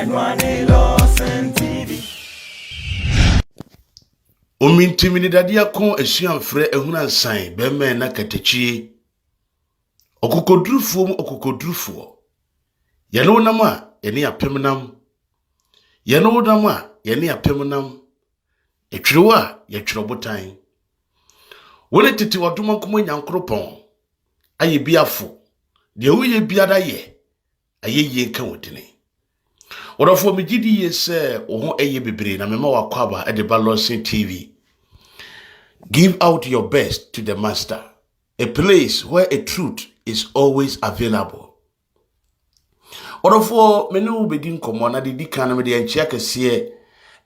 Edwane Lawson TV. Omintimini dadia kon esuan frɛ ehuna nsan bɛmɛ na katechie okukodrufuo mu okukodrufuo yɛne wonam a yɛne apemnam yɛne wonam a yɛne apemnam etwiro a yɛtwiro botan wole tete wadoma komo nyankropɔn aye biafo de woyɛ biada yɛ ayeye nka wodine Orofo migidi yese oho eye bebre na mema wakwaba e de Lawson TV. Give out your best to the master. A place where a truth is always available. Orofo menu bedin komo na de kan me de enchia kese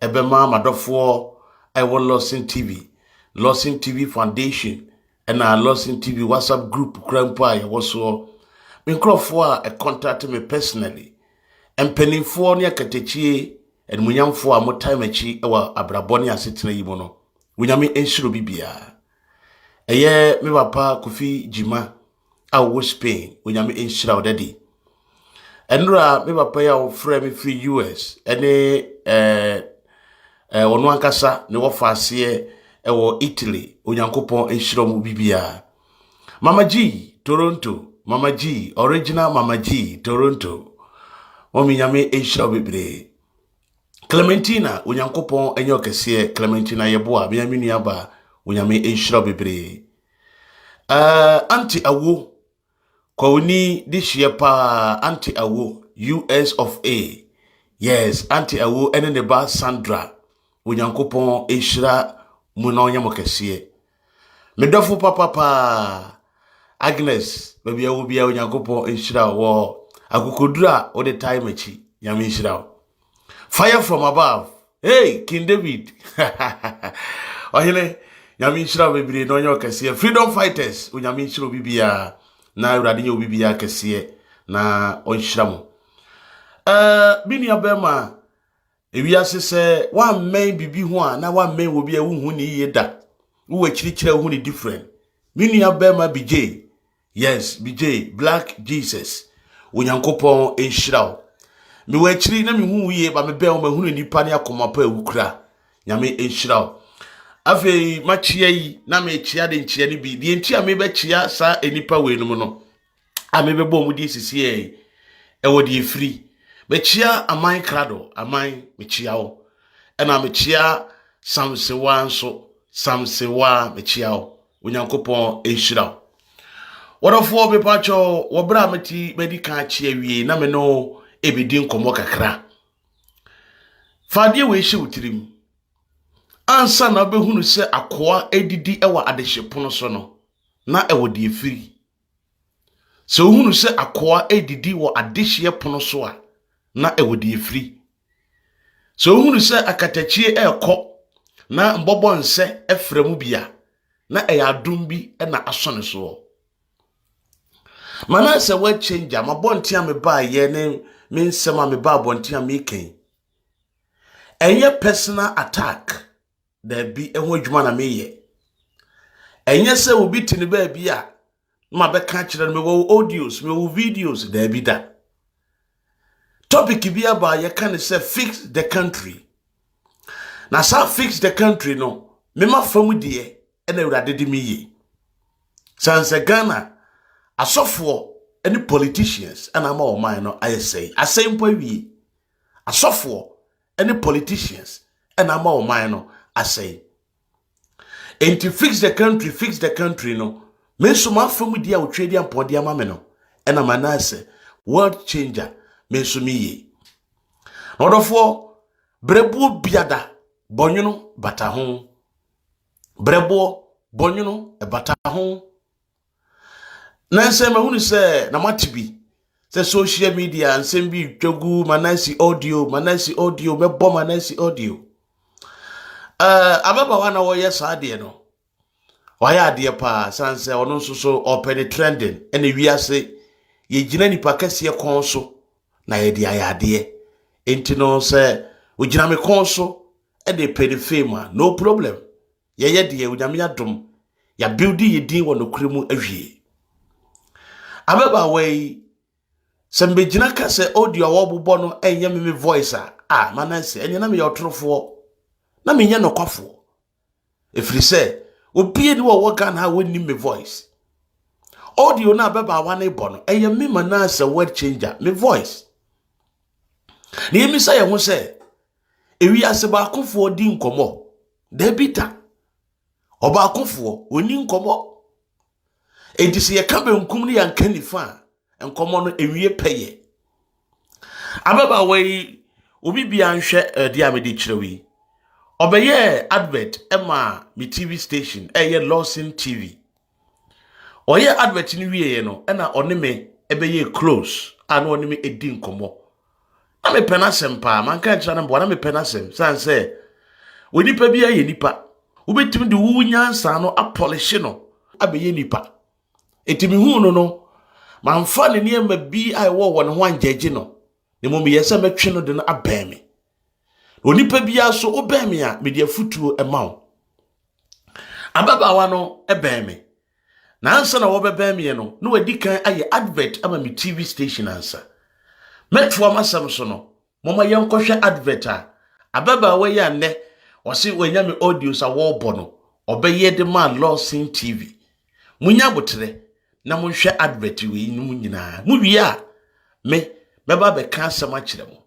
ebema madofo I want Lawson TV. Lawson TV Foundation and our Lawson TV WhatsApp group grandpa ya waso. Me nkrofo a contact me personally. Empenifo ne akatechie enmunyamfo a motan achi ewa abrabone asetena yi mono wunyame enhiro bibia eye me papa Kofi Jima a wo Spain wunyame enhira odadi enura me papa ya ofre me free US ene ono ankasa ne wo faase ewo Italy onyankopon enhiro mu bibia Mama G Toronto Mama G original Mama G Toronto Omi nyame enhira bebre Clementina onyankopon enyo kese Clementina yeboa me nyame nuaba onyame enhira bebre anti awo kwoni dihye pa anti awo US of A yes anti awo ene ne ba Sandra onyankopon enhira mu na onyamo kese medofo papa Agnes baby awo bia onyankopon enhira wo Akukodura o the time echi nyame nhyira fire from above hey King David ohele nyame nhyira bebre no nyo kase freedom fighters onyame nhyira bibia na urade nyo bibia kase na onhyira mo bini abema ewiase se wa men bibi ho a na wa men wo bia wo hu ni yeda wo akirikira wo hu ni different bini abema BJ yes BJ Black Jesus Unyankopon enhyira me wachiri na me hu ye ba me be o mahunu nipa ne akomapa awukura nyame enhyira afei machia yi na me chia de nchia ne bi de ntia me be chia sa enipa wenum no a me be bom di sisi e wo de free be chia aman krado aman me chia wo e na me chia samsewa nso samsewa me chia wo Unyankopon enhyira Orofo be pacho wobra meti medika chia wie na me no ebedi nkomo kakra Fadie we hye utirim ansa na behunu se akoa edidi ewa adehyepono so no na ewo de efiri se ohunu se akoa edidi wo adehyepono so a na ewo de efiri se ohunu se akatachie ekọ na mbobo nse efremu bia na eyadum bi na asone so Mana se we change am abonti am ba ye ne me nsema me ba abonti am ken. Enye personal attack there be enho adwuma na me ye. Enye se obi tini ba bia ma be ka kire me wo audios me wo videos there be da. Topic bi aba ye kan say fix the country. Na sa fix the country no me ma famu de e na urade de me ye. Sanse Ghana Asofo any politicians and I'm all mine no I say mpo wie asofo any politicians and I'm all mine no I say and to fix the country no me so ma famu dia o twedi ampode ama me no and I'm anase world changer me so mi ye odofo brebo biada bonyono bata ho brebo bonyono e bata ho na se ma hunu se na matibi se social media nsem bi twagu manasi audio me bom manasi audio ababa wana wo yes ade no waya ade pa sanse ono nso open trending ene wiase ye gina nipa kase kon so na ye de ayade enti no se o gina me kon so e de pay the fame no problem ye de unyame adom ya build ye din wo no kremu awie Ababa way Sembe jina ka se audio wobobɔ no enye me voice manase enye na me yotrofo na me nya nokwafo efiri se obi ni wo Ghana ha woni me voice audio na beba wa na ibɔ no enye me manase word changer me voice ni emi sa ye ho se ewi ase ba akofo di nkomo da bita oba akofo oni nkomo edisi ye ka be nkum ni yanka nifa nkomo no ewie peye ababa wei obi bia nhwe dia me di kirewi obeye advert ema mi TV station Lawson TV oye advert ni wieye no na one me ebeye close ana one me edi nkomo na me pena sempa man ka ntra na mbo na me pena sem san se we nipa bia ye nipa ubetimi de wu nyansa no apolish no abeye nipa etimi hu no manfa ne niema bi ai wo ne ho anjeje no ne mo me yesa metwe no de no abemi onipa bia so obemi a me de afutuo emawo ababawa no ebemi na ansa na wo bebemi no no wadi kan aye advert ama me TV station ansa metwa masam so no mama yenkohwe advert ababawa ya ne wose wanya me audio sa wo bo no obeye de ma Lawson TV munya botre na monhwe advert we num nyina mu wi a me beba be ka asema kire mo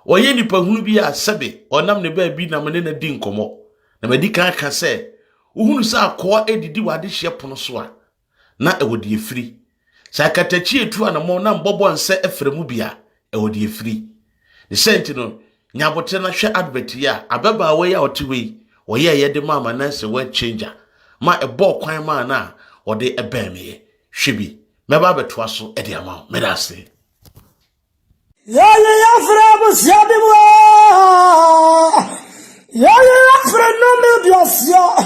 oye nipa hunu bi a sebe onam ne ba bi na me na di nkomo na madi kan ka se uhunu sa akọ edidi wade hye pono so a na ewodi efiri sa katachi etu ana mo na mbobo nse efremu bia ewodi efiri the sentinel nyabote na hwe advert ya ababa we ya otiwe oye ye de mama na se word changer ma ebo kwan ma na ode ebeme hwebi meba beto so ede ama medase ya frabu siabimwa ya fra no me biasia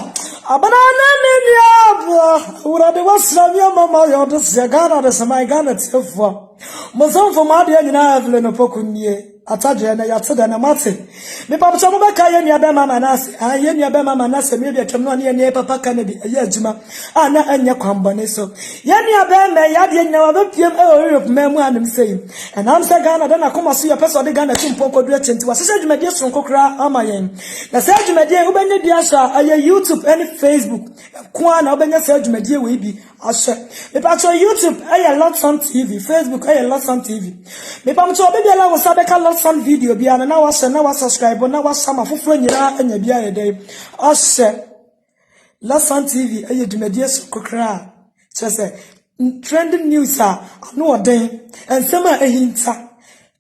abanana ni ya ura de wasravia mama yo de segana de samai gana tefo mo so ma de nyina avle no pokunie ataje na yateda na mate me papa so be ka ye nia be mama nase ye nia be mama nase me bi atem no ne papa ka na bi ye adwuma ana anya kwambone so ye nia be me ya de nyina wa be piem Europe memu anem sei and am say Ghana da na koma so ye person de Ghana timpo kodu atenti wa sese adwuma de so kokra ama yen na se adwuma de ubenya di asa aye YouTube and Facebook kwa na ubenya se adwuma de we bi asa me pa so YouTube aye Lawson TV Facebook aye Lawson TV me pa so be la wo sabe ka some video bia na wa na wa subscribe na wa sama foforo nyira anya bia ye dey ose Lawson TV aye dwumadie so kokra say trending news no oden ensema ehinta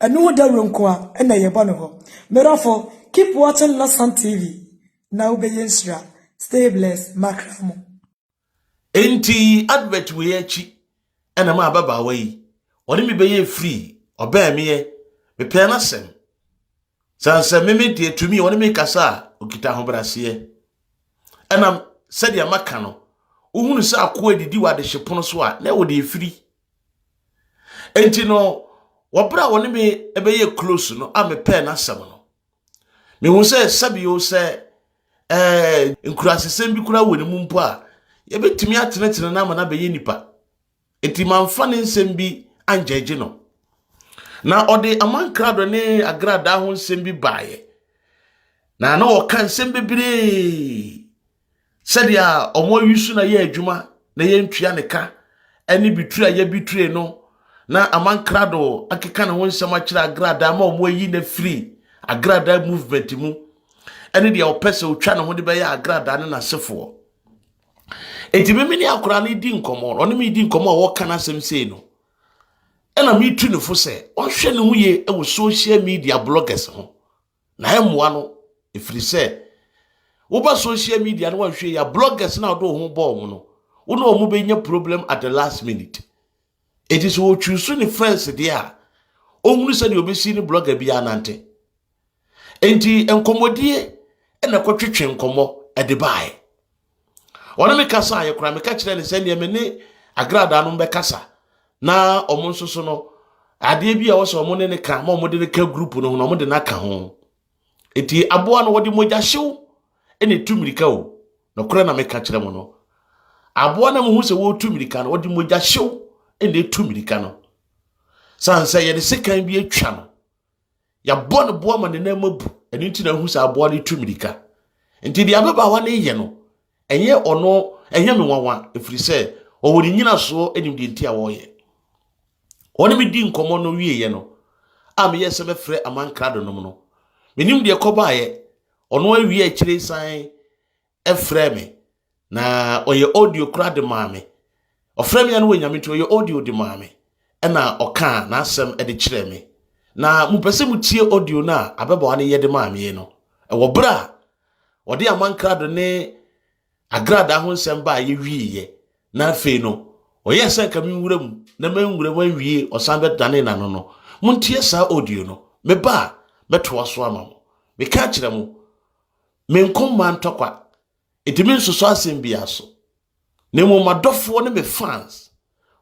enu da ronko na ye bono ho merafo keep watching Lawson TV now be yensra stay blessed makramo enti advert we echi ena ma baba we oni mi be ye free oba me ye me pena sem sanse meme de tumi woni me kasa okita ho brase ena sadia maka no uhunu sa akọ adidi wade hyepono so a na wo de efiri enti no wobra woni me ebeye close no a me pena sem no me hu se sabio se nkurasesem bi kura woni mu mpo a ye betimi atenetene na mana beye nipa enti manfa ne nsem bi anjeje no na ode amankrado ne agrada ho nsem bi baaye na o kan nsem bebire sadia omo yusu na ye adwuma na ye ntua ne ka eni bitura ye biture no na amankrado akeka ne ho nsem akira agrada ma omo yi na free agrada movement mu eni de opese otwa ne ho de be ya agrada ne na sefo enti memini akora ne di nkomo ono me di nkomo wo kana sem sei no ena mi tu ne fo se o hwe ne ho ye e wo social media bloggers ho na emwa no efiri se wo ba social media no wo hwe ya bloggers na do ho bo mo no wo no mo be nya problem at the last minute it is wo choose ne friends there o hunu se de obesi ne blogger bi anante enti enkomodie ena kwatwetwe nkomo e de bae wona me kasa ayekura me ka kire ne se ne me ne agrada no be kasa na omo nsoso no ade bi a wo so omo ne ka ma omo de ka group no omo de na ka ho eti aboa no wodi moja hyew ene tumirika o no kora na me ka kire mo no aboa na mo hu se wo tumirika no wodi moja hyew ene tumirika no sanse ye de sekan bi atwa no ya bɔ no boa ma ne na mabu eni nti na hu sa aboa ne tumirika nti dia baba wa ne ye no enye ono enye me wanwa efiri se o wori nyina so enim de nti a wo ye oni mi di nkomo no wie ye no am ye se me frɛ amankrado no no menim de kɔba ye ono awie akire san efrɛ me na oye audio kra de maame ofrɛ me ya no wanyame to oye audio de maame ɛna ɔka na asɛm de kyerɛ me na mu pese mu tie audio na abeba ne yede maame no ɛwɔ bra ɔde amankrado ne agrada ho nsɛm ba ye wiye na afei no ɔyɛ sɛ ka me nwuram na ma nwuram awie ɔsan bɛdane na no montie saa audio no me ba bɛtoa so ama mo me ka kyerɛ mo me nkomma ntɔkwa etimi nsoso asɛm bia so ne mo madɔfo ne me fans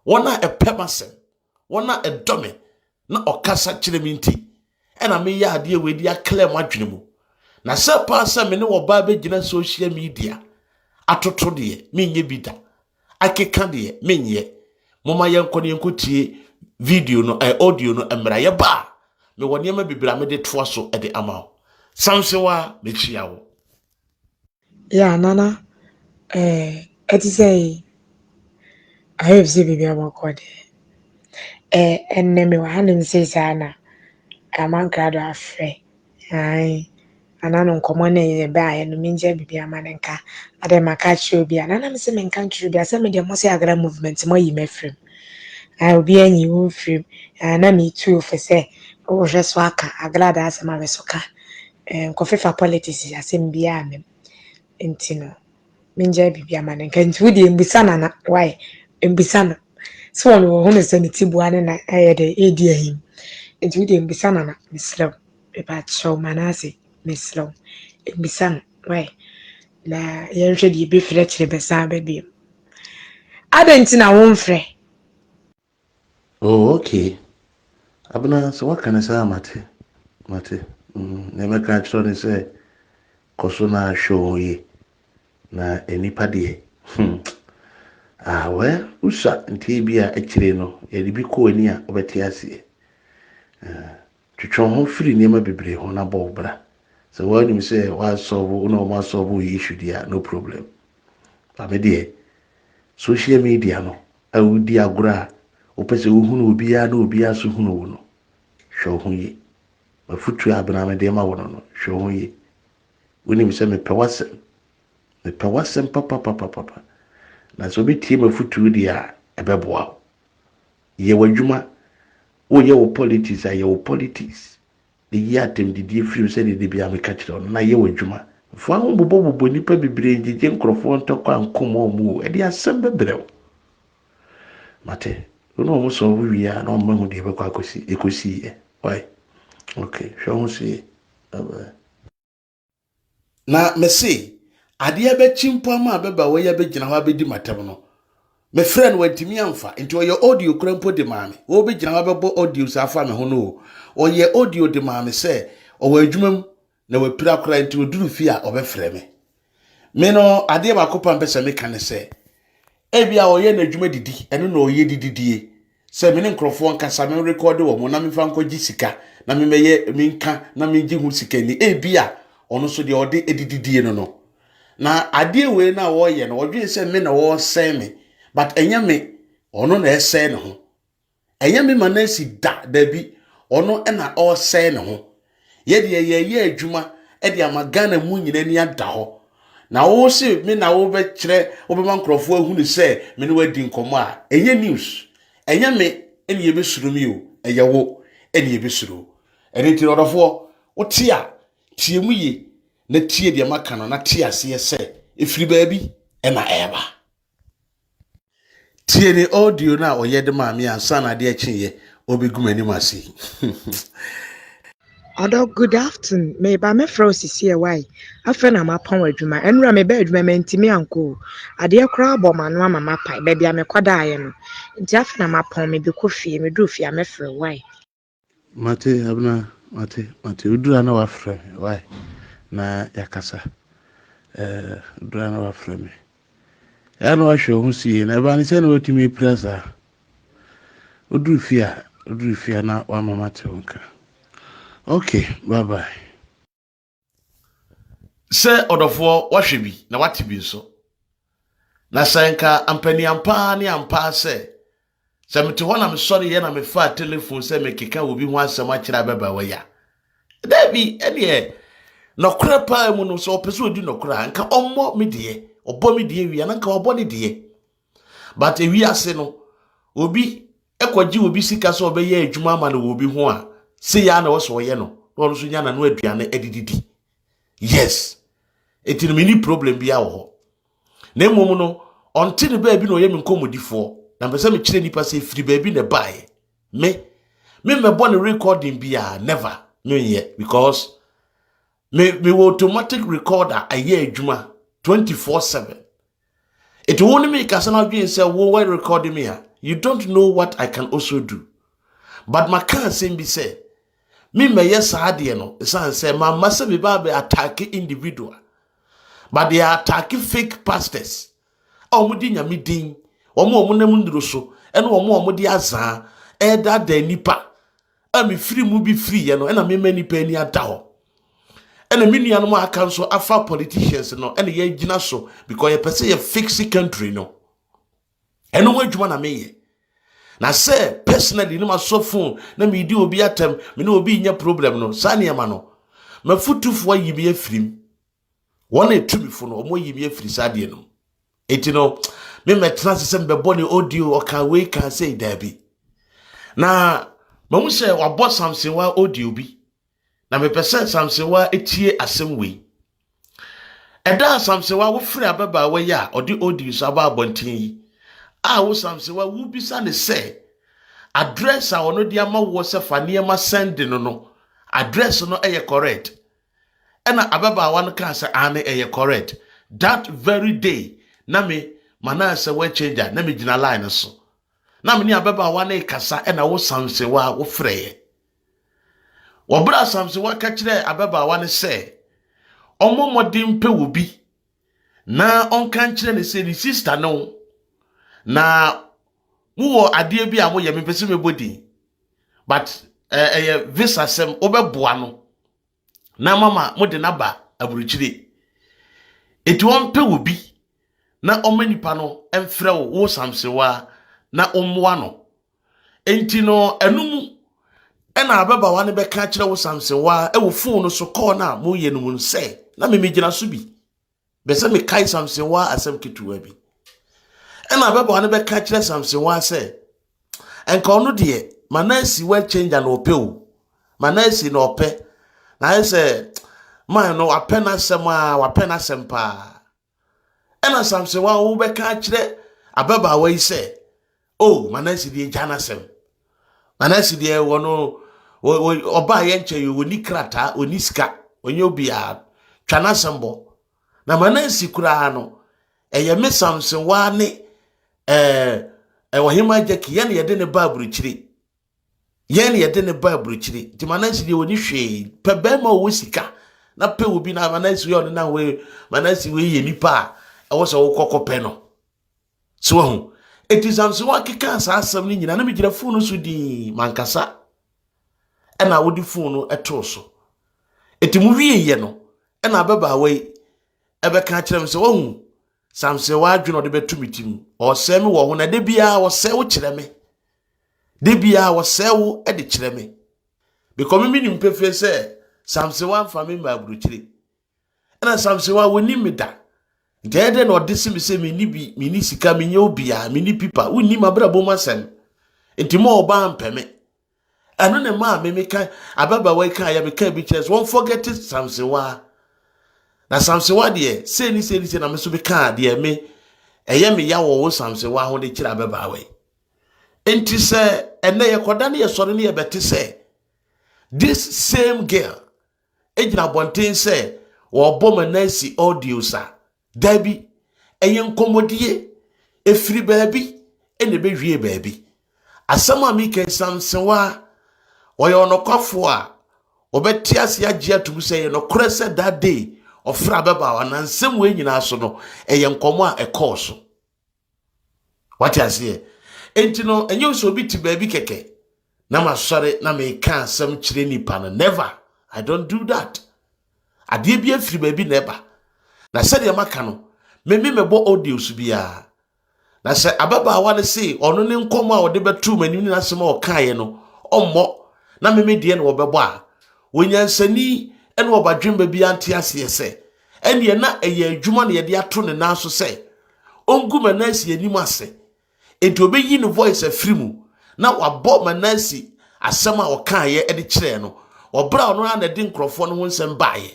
wona epemasem wona edome na okasa kyerɛ me nti ɛna me yɛ ade wedi aklem adwene mu na sɛ pa sɛ me ne wo ba bɛgyina social media atoto de me nye bida akeka de me nye moma yɛnkɔ ne yɛnkɔtie video no audio no emra yɛ ba me wɔ nneɛma bibira me de toa so de ama wo samsewa me chia wo yeah nana eti say I have see baby about and me wa hanim say sana amankrado afre ai anano nkomo na ye ba ye no minje bibia manenka ade maka chi obi anana me se me nka chi obi ase me de mo se agra movement mo yi mefrem ai obi anyi wo frem na me too for say o je so aka agra da ase ma be so ka nkofefa politics ase mbia amem entino minje bibia manenka nti wo de mbisa nana why mbisa no so on wo hono se ne tibuane na ayede edi ahim nti wo de mbisa nana mislew e ba chow manase mislew mbisa no why na yenhwe de be frɛ kyerɛ besa ba biem adenti na wo mfrɛ oh okay abuna so what can I say mate na me ka kyerɛ ne sɛ koso na show yi na enipa de we usa nti bia akire no ye de bi ko ani a obeti ase twetwe ho firi niema bebre ho na bo bra so when you say wa solve no ma solve issue dia no problem ba me de social media no awudi agora opese ohunu obi ya na obi aso hunu wo no hwe ho yi ba futu abena me de ma wo no hwe ho yi woni mi se me pewasem papa na so betie mafutu dia ebeboa ye wadwuma wo ye wo politics aye wo politics de ye atem de die film se de bia me catch on na ye wadwuma fo ahun bobo nipa bibire njeje nkrofo ntokwa nkomo mu e de asem bebrew mate no mo so wi ya na mo hu de be kwa ekosi ye why okay show mo see na me see ade aba chimpo ama abeba wo ya begina ho abedi matam no me frɛ no wantimi amfa nti o ye audio krampo de maame wo begina ho abebo audio safa me ho no o ye audio de maame sɛ o wa adwumam na wa pira kora nti oduru fi a obɛfrɛ me no ade ba kopa mpɛ me kan sɛ ebia o ye na adwuma didi ɛno na o ye dididie sɛ me ne nkrofo nkasa me record wo mo na me fa nkɔgi sika na me meye me nka na me ngi hu sika ni ebia ɔno so de ɔde edididie no na ade we na wo ye no odwe se me na wo sɛ me but enya me ono na ɛsɛ ne ho enya me manasi da bi ono na o sɛ ne ho ye de ye adwuma e de amagana mu nyina ni ada ho na wo se me na wo be kyerɛ wo be mankrofo ahu ne sɛ me ne wadi nkomo a enya news enya me ene ye be suru mi o eye wo ene ye be suru ene ti rodofo wo tie a tie mu ye na tie de maka no na tie ase sɛ efiri baabi na eba tie ni audio na oyɛ de maame ansa na de akyiye obegumani masi Odo good afternoon me ba me fro sisi e why afa na mapon adwuma enura me ba adwuma mentimi anko ade kra aboma no ama mapai ba bia me kwada aye no nti afa na mapon me be kofie me do fie me fro why mate abna mate udura na wa frɛ why na yakasa udura na wa frɛ me ya na wa hwe ho sie na ba ne sɛ na otimi presa uduru fie a Rifiana wa mama tonka. Okay, bye bye. Sir odofo wahwebi na watibi so. Na sanka ampani ampa ni ampa se. Se mete ho na me sori ye na me fa telephone se me keka obi ho asem akira baba wa ya. Dabi ene nokra pa mu no so opese odi nokra nka ommo me de obo me de wi na nka obo ne de. But ewi ase no obi ekwaji obi sika so obeye adwuma ama na obi ho a se ya na wo so ye no no so nya na no aduane edididi. Yes. Eti no mini problem bia wo ho. Na emom no onti ne ba bi no ye me nkomodifo na mpese me kire nipa se free ba bi ne bae. Me born recording bia never me ye because me automatic recorder aye adwuma 24/7. It won't make us now be say why recording me. You don't know what I can also do. But my can't say be say me yes ade no say my massa be attack individual. But they are attacking fake pastors. Omudi nyame din, omo nam nduro so, ene omo di azan, da nipa. Ami free mu bi free ye no, ena me mani pa ni ata ho. Ena me nua no aka so afa politicians no, ena ye gina so because ye pese ye fix country no. Eno ho adwuma na me ye. Na say personally no ma so phone na me di obi atem, me no obi nya problem no. Sa ne ma no. Mafutufo yibi afrim. One a to me for no more ye free sadian. It no me metrans sem be boni audio or can we can say debi. Na mamu say wa boss something wa audio bi. Na me person something wa etie asem we. Eda something wa wo free ababa we ya or the audio so aba abontin yi. Ah wo something wa wo bisa ne say address a ono dia ma wo se fa ne ma send no. Address no e correct. Ena ababa wan kan say ane eye correct that very day na me mana say we change na me gina line so na me ni ababa wan e kasa ena wo samse wa wo freye wo bra samse wa ka kire ababa wan say omomodin pe wo bi na on kan kire ne say ni sister no na wo ade bi a mo ye me pese me body but visa sem obeboa no na mama mo de naba aburuchire eti won pe wo bi na omanipa no emfre wo samsewa na omwa no enti no enum ena ababa wane be ka kire wo samsewa e wo phone no so call na mo ye no mun se na me megina so bi be se me kai samsewa asem ketuwa bi ena ababa wane be ka kire samsewa se enka ono de manasi we change na opewo manasi na ope na say man no wapena sempa ena samse wa wo be ka kire ababa wa yi say oh manasi die jana sem manasi die wono oba ye nche yo ni krata oni ska onye obi a twana sembo na manasi kura no eye me samse wa ne wo hima jeki ye ne ye de ne baburu kire yen yede ne babru chiri ti manasi de woni hwe pe bema wo sika na pe obi na manasi yo na we manasi we ye nipa e wo so kokopɛ no so hu etisam so wakeka sa asam ni nyina na me gira phone so di mankasa e na wo di phone no eto so etimu wie ye no e na baba we e be ka kire me so hu samse wa adweno de betumitim o se me wo ho na de bia wo se wo kire me Debia was sew at the chireme. Becoming me in prefer say, Samsewa for me by brutally. And as Samsewa will need me that. Dead or dissim say me nibi, minisika minyobia, mini pipa, we need my brabo myself. And Timo ban peme. And on a man may make a baba wake I am a cabbage, won't forget it, Samsewa. Na Samsewa dear, say ni I'm a super car, dear me. A yammy yaw Samsewa on the chirababa way. Enti say ene ye koda ne ye sore ne ye beti say this same girl ejina bonten say wo bom Manasi audio sa dabi eye nkomodie efiri baabi ene be hwie baabi asama mi kan samsewa wo ye onokofo a obeti ase agye atum say ye no kore say that day ofra baba wa nansem we nyina so no eye nkomo a ekoso what you say enti no enyo so bi ti baabi keke na masɔre na meka asɛm kyerɛ nipa no. Never. I don't do that. Adeɛ bi afiri baabi na ɛba. Na sɛdeɛ maka no, mebɔ audios biara. Na sɛ ababaawa no se ɔno ne nkɔm a ɔde bɛto m'anim ne asɛm a ɔkaeɛ no, ɔmmɔ na deɛ no wɔbɛbɔ a, onyansani ɛne ɔbadwemba bi ante aseɛ sɛ, ɛneɛ na ɛyɛ adwuma na yɛde ato ne nan so sɛ, ɔngu Manase anim ase. Enti obɛyi ne voice afiri mu, na wabɔ Manase asɛm a ɔkaeɛ de kyerɛ no. Ɔbra ɔno na de nkrɔfoɔ no ho nsɛm baeɛ.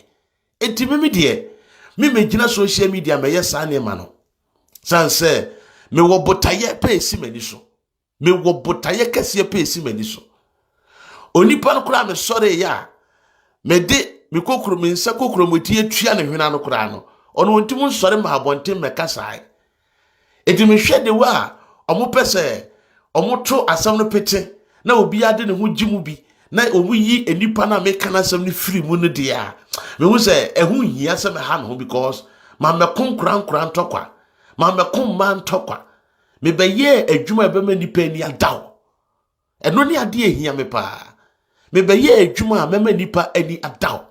Enti deɛ, megyina social media mɛyɛ saa nneɛma no. San sɛ, mewɔ botaeɛ pɛ esi m'ani so. Mewɔ botaeɛ kɛseɛ pɛ esi m'ani so. Onipa no koraa me sɔre ya. Mede me kokoro me nsa kokoro moti atua ne hwena no koraa no. Ɔno ontim nsɔre ma abɔnten mɛka sae. Enti mehwɛ de wa ɔmo pɛ sɛ ɔmo to asɛm no pete na obi ade ne ho gimu bi na omu yi enipa na meka na asɛm no firi mu no de a. Mehu sɛ ɛho hia sɛ meha no ho because ma mɛko nkora ntɔkwa. Ma mɛko ma ntɔkwa. Mebɛyɛ adwuma ɛbɛma nipa ani adaw. Ɛno ne ade ehia me paa. Mebɛyɛ adwuma a mɛma nipa ani adaw.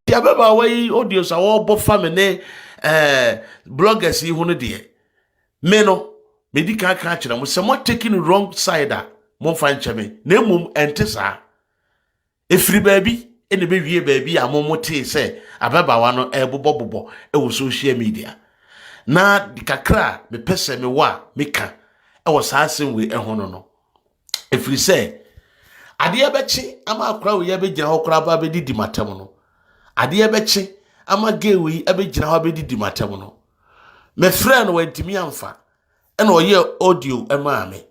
Ti ababaawa yi audios a wɔbɔ fa me ne bloggers yi ho no de. Me no medi ka kyerɛ mo sɛ mo taking wrong side a mo fa nkyɛ me. Na emum ɛnte saa. Efiri baabi ene bewie baabi a mo te sɛ ababaawa no ɛbobɔ ɛwɔ social media. Na di kakra me pese me wa meka ɛwɔ saa asɛm we ɛho no. Efiri sɛ adeɛ bɛkye ama akora we yɛbɛgyina hɔ kora ba bɛdidi matam no. Adeɛ bɛkye ama gay we ɛbɛgyina hɔ bɛdidi matam no. Me frɛ no wantimi amfa ɛna ɔyɛ audio ɛmaa me.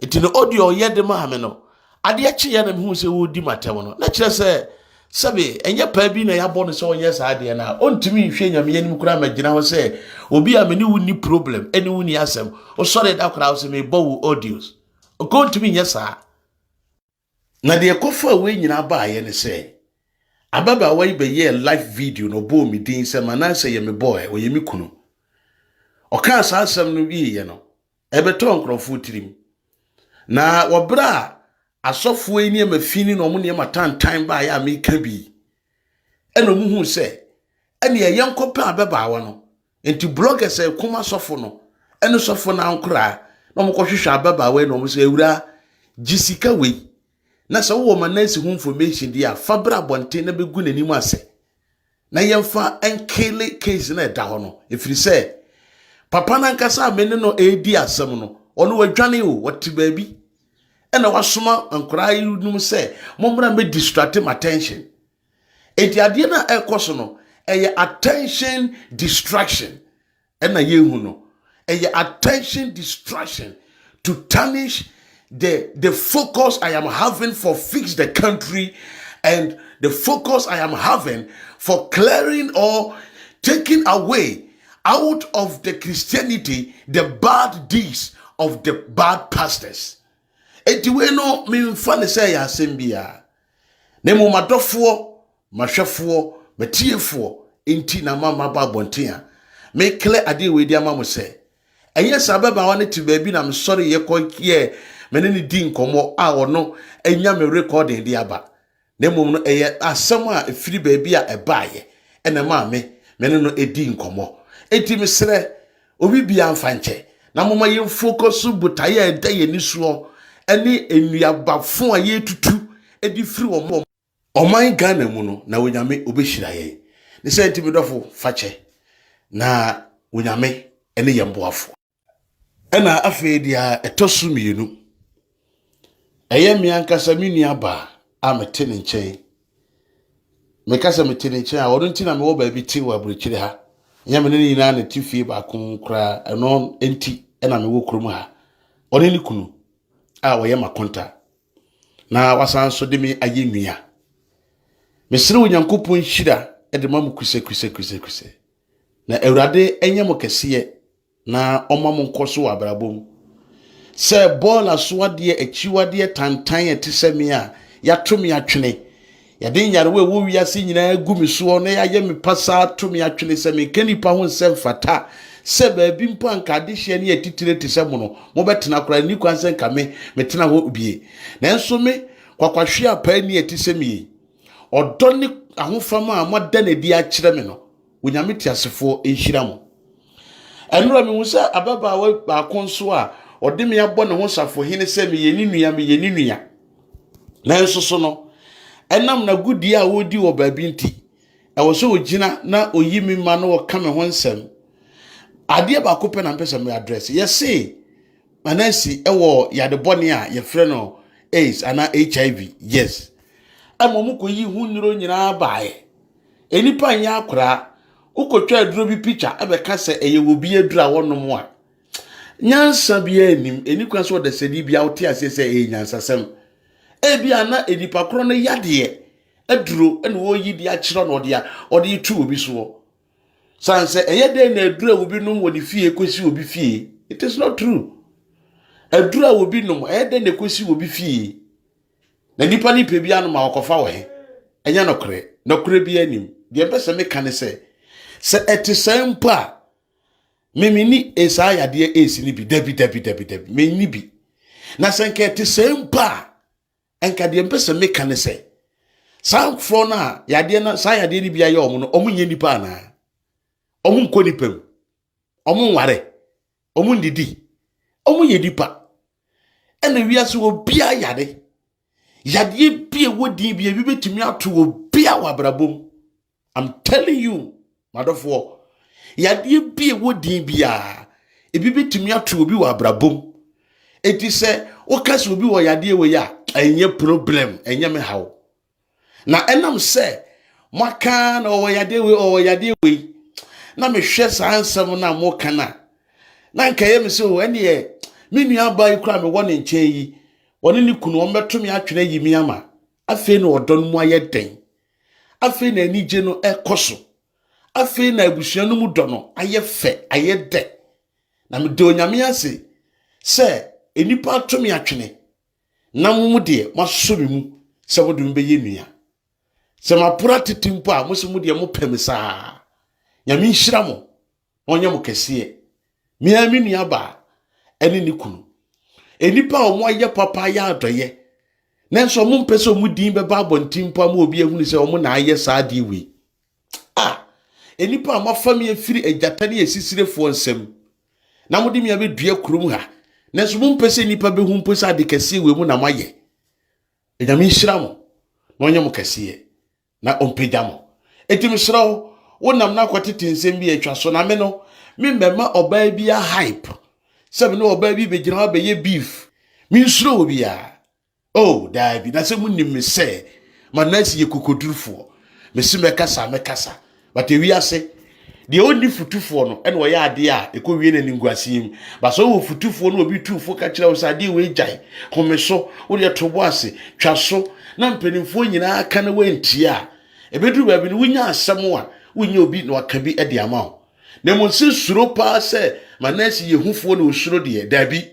Enti no audio ɔyɛ de maa me no. Adeɛ kye ya na me hu sɛ wo di matam no. Na kyerɛ sɛ sɛbe ɛnyɛ paa bi na yɛabɔ no sɛ ɔnyɛ saa adeɛ na ɔntimi nhwɛ nyame anim kora magyina hɔ sɛ obi a me ne wo ni problem ɛne wo ni asɛm. Ɔsɔre da kora wo sɛ me bɔ wo audios. Ɔntimi nyɛ saa. Na de kofa we nyina ba aye ne se ababaawa yi bɛyɛ live video no bo mi din sɛ Manase yɛ me boy o yɛ me kunu ɔka saa asɛm no wie yɛ no ɛbɛtɔ nkrɔfo tirim na wɔbra asɔfo yi ne mafini no mo ne matantan ba ya me ka bi ɛna mu hu sɛ ɛne yɛ nkɔpɛ ababaawa no enti bloggers e kuma sɔfo no ɛne sɔfo na ankora na mo kɔhwehwɛ ababaawa no mo sɛ ewura gisika we na sɛ wo Manase ho information dia fabra bonte na begu nanim ase na yɛmfa enkele case na ɛda hɔ no efiri sɛ papa na nkasa me ne no edi asɛm no ɔno wadwane o wɔte baabi ɛna wasoma nkora yi num sɛ mommra me distract my attention enti adeɛ na ɛkɔ no ɛyɛ attention distraction ɛna yehu no ɛyɛ attention distraction to tarnish the focus I am having for fix the country and the focus I am having for clearing or taking away out of the Christianity the bad deeds of the bad pastors. Eti we no me mfa ne sɛ ya asɛm bia. Ne mo madɔfoɔ, mahwɛfoɔ, matiefoɔ enti na mama ba bonten a. Me clear ade we di ama mo sɛ. Ɛnyɛ sababa wa ne ti baabi na me sorry ye kɔ mene ni di nkomo a ono enya me recording di aba na mom no eye asem a efiri baabi a ebaaye ena ma me mene no edi nkomo enti mesre obi bia mfa nche na moma ye focus butaye eda ye ni so ene enuabafo a ye tutu edi firi wo oman Ghana mu no na wonyame obehira ye ne se enti medofo fache na wonyame ene ye mboafo ena afi dia etosu mienu eye mi ankasa mi nua ba a mete ne nkyɛn me kasa mete ne nkyɛn a wɔn ntina me wɔ baabi ti wɔ aburukyire ha nya me ne nyina ne tifie ba ko kra ɛno enti ɛna me wɔ kurom ha ɔne ne kunu a wɔyɛ makonta na wasan so de me ayɛ nua me sere onyankopɔn hyira ɛde ma mu kuse na awurade ɛnyɛ mo kɛseɛ na ɔma mo nkɔso wɔ abrabom sɛ bɔɔla soadeɛ akyiwadeɛ tantan ɛte me a yato me atwene yɛde nyarewa wo wiase nyinaa gu me so na yɛayɛ me pasa to me atwene sɛ me kanipa ho nsɛm fata se ba bi mpo anka de hye ne atitire te se mo no mo betena kora ni kwanse nka me tena ho bie na enso me kwakwahwe apa ni atise me odo ne ahofama a moda na di a kire me no onyame tiasefo enhira mo enura me hu se ababa wa ba konso a ode me abɔ ne ho safo hene se me ye ni nua na enso so no enam na gudi a wodi wo ba bi nti e wo so ogina na oyi mi ma no wo ka me ho nsem ade ba ko pe na mpesa me address yesi manasi ewo yade bɔne a ye frɛ no AIDS ana HIV yes amomu ko yi hu nuro nyina baaye enipa nya akora ukotwa aduro bi picture abeka se eye wo bi adura wonom a nyansa bi anim enikwa so de sedi bia wote ase se nyansa sem ebia na enipa kro no yade aduro ene wo yi di a kire no ode tu obi so sanse eye de na aduro wo bi nom wo di fie kosi obi fie it is not true adura wo bi nom eye de na kosi obi fie na nipa ni pe bia no ma okofa wo he enya nokre bi anim de pese me kan se etisempa memini esa yade esi ni bi dabi me ni bi na senke etisempa enka de pese me kan se san fro na yade na sa yade ni bia ye omo no omo nye nipa na omo nko nipa omo nware omo ndidi omo ye nipa ena wiase obi ayade yade bia wodi bia bi betumi ato obi awabrabom. I'm telling you madofo yade bia wodi bia ebi betumi ato obi wabrabom eti se okase obi wo yade we ya enye problem enye me hawo na enam se maka na o yade we na me hwe sansam na mo kana na nka ye me se o ene ye me nua ba ikura me woni nchen yi woni ni kunu o meto me atwene yi mi ama afi na odon mu aye den afi na anije no ekoso afi na abusua no mu do no aye fe aye de na me de onyame ase se enipa to me atwene na mu de maso me mu se mo dum be ye nua se ma pura titimpo a mo se mu de mo pem saa nyame nhira mo onye mo kese mi ami nua ba eni ni kunu enipa o mo aye papa ya adoye nanso mo mpese o mu din be ba abontimpo am obi ehunu se o mo na aye saa di we enipa ma fami efiri ejata ne esisirefo nsem na mo di mi abedua kurum ha nanso mo mpese nipa be hu mpese ade kese we mu na maye enyame nhira mo na onye mo kese na ompeda mo etim srawo wonam na kwatete nsem bi atwa so na me no me mbema oba bi a hype sebe no oba bi begina ba ye beef me nsuro obi a oh dai na se munnim me se manasi ye kokodurufo me se me kasa but ewi ase de oni futufo no ene wo ya ade a ekowie na ninguasiem ba so wo futufo no obi tufo ka kira wo sade we jai komeso wo de tobo ase twa so na mpanimfo nyina aka na wentia ebedu ba bi no wunya asem a wunya obi na wakabi ade ama wo na mo se suro pa se manasi ye hufo na osuro de dabi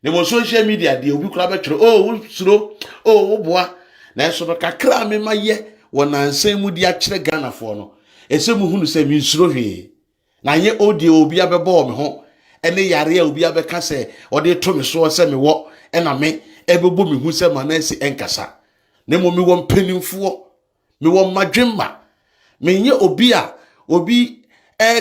na mo social media de obi kura betwere oh suro oh boa na so no kakra me maye wonansan mu di a kire Ghana fo no ese mu hunu se mi suro hwe na ye odi obi abebo me ho ene yare a obi abeka se ode to me so se me wo ena me ebebo me hu se manasi enkasa na mo mi wo mpanimfo me wo madwemma me nye obi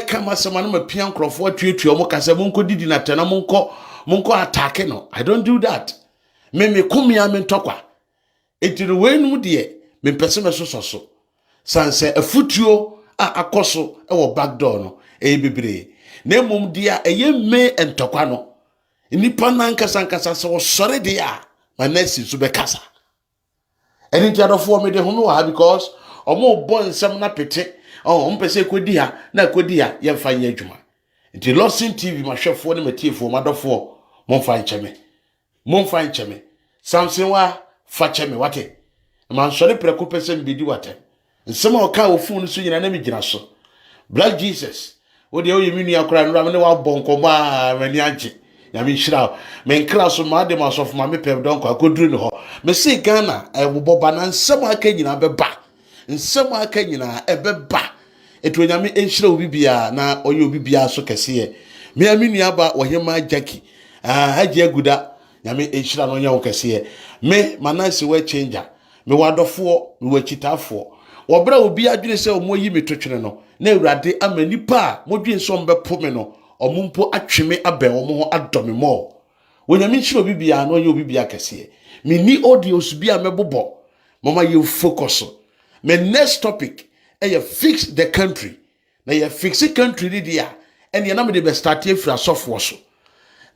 kama sema no mapia nkrofo atwetwe omo kasa monko didi na tena monko attack no. I don't do that. Me kumia me ntokwa etiri wenu de me pese me so sanse afutuo akoso e wo back door no bebre na mum dia eye me ntokwa no nipa na nkasa so sore dia manasi so be kasa eni ti adofo me de ho me wa because omo bon nsem na pete mpese kodi ha na kodi ha ye mfa ye adwuma nti Lawson TV mahwefo ne matiefo madofo momfa ncheme Samson wa fa cheme wate man sori preko pese mbidi wate nsema oka ofu no so nyina na migina so Black Jesus wo de oyemi nu akora nra me ne wa bonko ma mani age ya me hira me nkra so ma de masof ma me pem don kwa koduru ne ho me se Ghana boba na nsema aka nyina beba nsema aka nyina ebeba etu onyame enhyira obi bia na oye obi bia so kese me aminu aba ohema Jackie haje aguda nyame enhyira no nya wo kese me manase we changer me wadofo me wachitafo wobra obi adwene se omoyi metwetwene no na awurade amanipa modwen so mbepo me no omumpo atweme aben omo ho adome mo wonyame nhyira obi bia na oye obi bia kese me ni audios bia mebobo mama you focus me next topic fix the country na you fix the country dia and na me dey start afra sofo so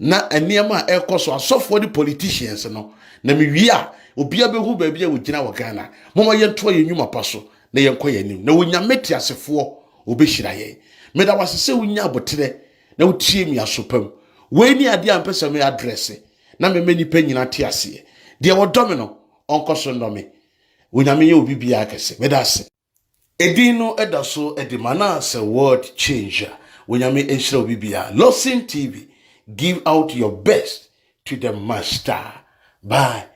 na eniema ekoso asofo di politicians no na me wi a obi abehu ba bia wogina wo Ghana mama ye to ye nwuma paso na ye nkoye nim na wonya meti asefo obehira ye me da wasese wonya abotere na wotie mi asopam we ni ade ampese me address na me mani pa nyina te ase de wodome no onkoso ndome wonya ye obi bia akese me da ase edino edaso edimana se world changer wonya me enhyira obi bia Lawson TV give out your best to the master. Bye.